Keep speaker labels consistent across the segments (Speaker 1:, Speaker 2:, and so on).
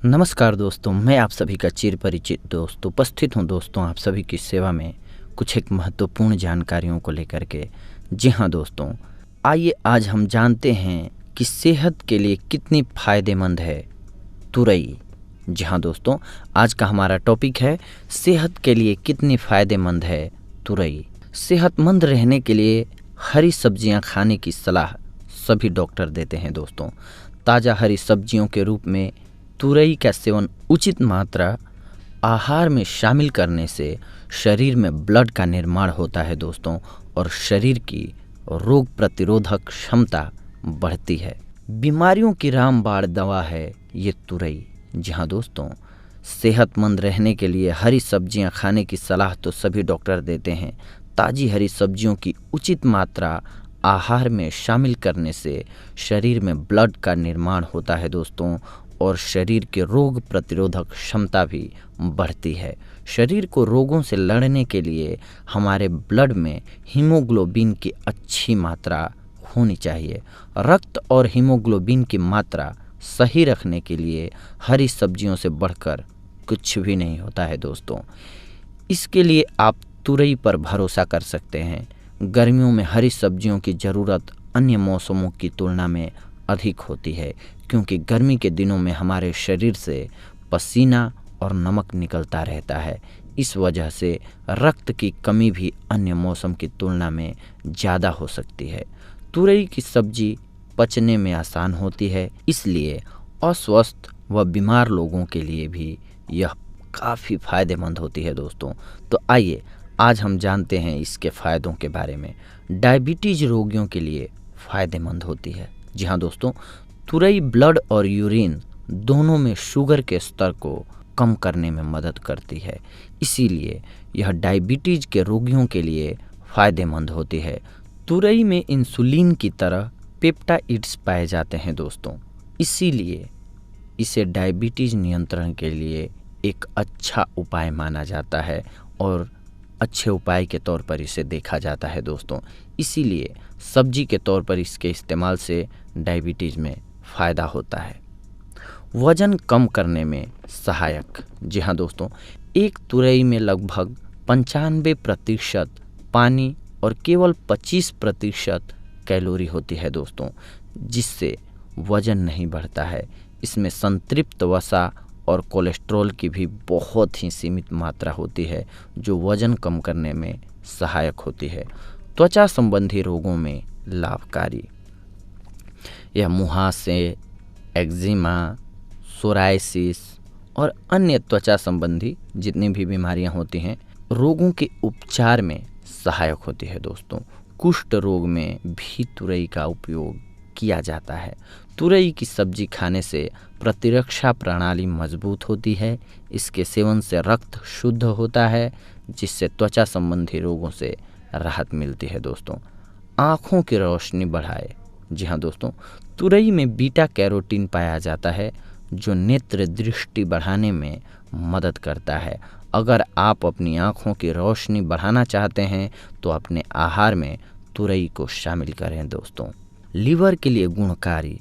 Speaker 1: नमस्कार दोस्तों, मैं आप सभी का चिर परिचित दोस्त उपस्थित हूं दोस्तों आप सभी की सेवा में कुछ एक महत्वपूर्ण जानकारियों को लेकर के। जी हाँ दोस्तों, आइए आज हम जानते हैं कि सेहत के लिए कितनी फायदेमंद है तुरई। जी हाँ दोस्तों, आज का हमारा टॉपिक है सेहत के लिए कितनी फायदेमंद है तुरई। सेहतमंद रहने के लिए हरी सब्जियां खाने की सलाह सभी डॉक्टर देते हैं दोस्तों। ताज़ा हरी सब्जियों के रूप में तुरई का सेवन उचित मात्रा आहार में शामिल करने से शरीर में ब्लड का निर्माण होता है दोस्तों, और शरीर की रोग प्रतिरोधक क्षमता बढ़ती है। बीमारियों की रामबाण दवा है ये तुरई। जी हाँ दोस्तों, सेहतमंद रहने के लिए हरी सब्जियां खाने की सलाह तो सभी डॉक्टर देते हैं। ताज़ी हरी सब्जियों की उचित मात्रा आहार में शामिल करने से शरीर में ब्लड का निर्माण होता है दोस्तों, और शरीर के रोग प्रतिरोधक क्षमता भी बढ़ती है। शरीर को रोगों से लड़ने के लिए हमारे ब्लड में हीमोग्लोबिन की अच्छी मात्रा होनी चाहिए। रक्त और हीमोग्लोबिन की मात्रा सही रखने के लिए हरी सब्जियों से बढ़कर कुछ भी नहीं होता है दोस्तों। इसके लिए आप तुरई पर भरोसा कर सकते हैं। गर्मियों में हरी सब्जियों की ज़रूरत अन्य मौसमों की तुलना में अधिक होती है, क्योंकि गर्मी के दिनों में हमारे शरीर से पसीना और नमक निकलता रहता है। इस वजह से रक्त की कमी भी अन्य मौसम की तुलना में ज़्यादा हो सकती है। तुरई की सब्जी पचने में आसान होती है, इसलिए अस्वस्थ व बीमार लोगों के लिए भी यह काफ़ी फायदेमंद होती है दोस्तों। तो आइए आज हम जानते हैं इसके फ़ायदों के बारे में। डायबिटीज़ रोगियों के लिए फ़ायदेमंद होती है। जी हाँ दोस्तों, तुरई ब्लड और यूरिन दोनों में शुगर के स्तर को कम करने में मदद करती है, इसीलिए यह डायबिटीज़ के रोगियों के लिए फ़ायदेमंद होती है। तुरई में इंसुलिन की तरह पेप्टाइड्स पाए जाते हैं दोस्तों, इसीलिए इसे डायबिटीज़ नियंत्रण के लिए एक अच्छा उपाय माना जाता है और अच्छे उपाय के तौर पर इसे देखा जाता है दोस्तों। इसीलिए सब्जी के तौर पर इसके इस्तेमाल से डायबिटीज़ में फ़ायदा होता है। वज़न कम करने में सहायक। जी हाँ दोस्तों, एक तुरई में लगभग 95% पानी और केवल 25% कैलोरी होती है दोस्तों, जिससे वज़न नहीं बढ़ता है। इसमें संतृप्त वसा और कोलेस्ट्रॉल की भी बहुत ही सीमित मात्रा होती है, जो वज़न कम करने में सहायक होती है। त्वचा संबंधी रोगों में लाभकारी। यह मुहासे, एक्जिमा, सोराइसिस और अन्य त्वचा संबंधी जितनी भी बीमारियां होती हैं, रोगों के उपचार में सहायक होती है दोस्तों। कुष्ठ रोग में भी तुरई का उपयोग किया जाता है। तुरई की सब्जी खाने से प्रतिरक्षा प्रणाली मजबूत होती है। इसके सेवन से रक्त शुद्ध होता है, जिससे त्वचा संबंधी रोगों से राहत मिलती है दोस्तों। आँखों की रोशनी बढ़ाए। जी हाँ दोस्तों, तुरई में बीटा कैरोटीन पाया जाता है, जो नेत्र दृष्टि बढ़ाने में मदद करता है। अगर आप अपनी आँखों की रोशनी बढ़ाना चाहते हैं तो अपने आहार में तुरई को शामिल करें दोस्तों। लीवर के लिए गुणकारी।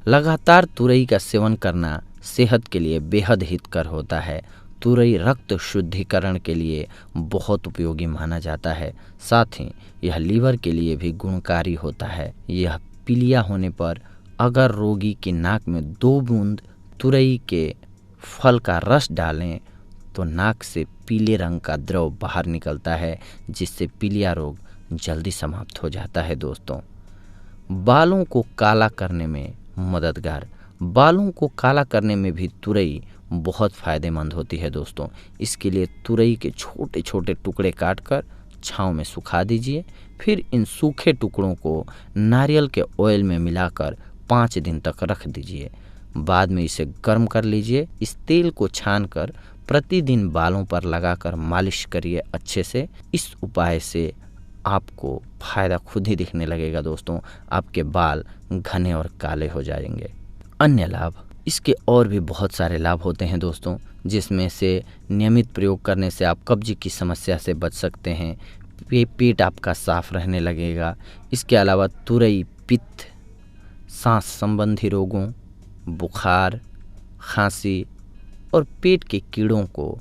Speaker 1: लगातार तुरई का सेवन करना सेहत के लिए बेहद हितकर होता है। तुरई रक्त शुद्धिकरण के लिए बहुत उपयोगी माना जाता है। साथ ही यह लीवर के लिए भी गुणकारी होता है। यह पीलिया होने पर अगर रोगी की नाक में 2 बूंद तुरई के फल का रस डालें तो नाक से पीले रंग का द्रव बाहर निकलता है, जिससे पीलिया रोग जल्दी समाप्त हो जाता है दोस्तों। बालों को काला करने में मददगार। बालों को काला करने में भी तुरई बहुत फ़ायदेमंद होती है दोस्तों। इसके लिए तुरई के छोटे छोटे टुकड़े काटकर छांव में सुखा दीजिए। फिर इन सूखे टुकड़ों को नारियल के ऑयल में मिलाकर 5 दिन तक रख दीजिए। बाद में इसे गर्म कर लीजिए। इस तेल को छानकर प्रतिदिन बालों पर लगाकर मालिश करिए अच्छे से। इस उपाय से आपको फ़ायदा खुद ही दिखने लगेगा दोस्तों। आपके बाल घने और काले हो जाएंगे। अन्य लाभ, इसके और भी बहुत सारे लाभ होते हैं दोस्तों, जिसमें से नियमित प्रयोग करने से आप कब्ज की समस्या से बच सकते हैं। पेट आपका साफ रहने लगेगा। इसके अलावा तुरई पित्त, सांस संबंधी रोगों, बुखार, खांसी और पेट के कीड़ों को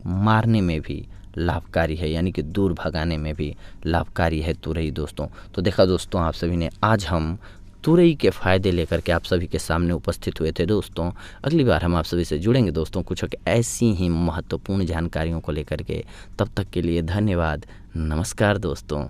Speaker 1: मारने में भी लाभकारी है, यानी कि दूर भगाने में भी लाभकारी है तुरई दोस्तों। तो देखा दोस्तों आप सभी ने, आज हम तुरई के फ़ायदे लेकर के आप सभी के सामने उपस्थित हुए थे दोस्तों। अगली बार हम आप सभी से जुड़ेंगे दोस्तों कुछ ऐसी ही महत्वपूर्ण जानकारियों को लेकर के। तब तक के लिए धन्यवाद, नमस्कार दोस्तों।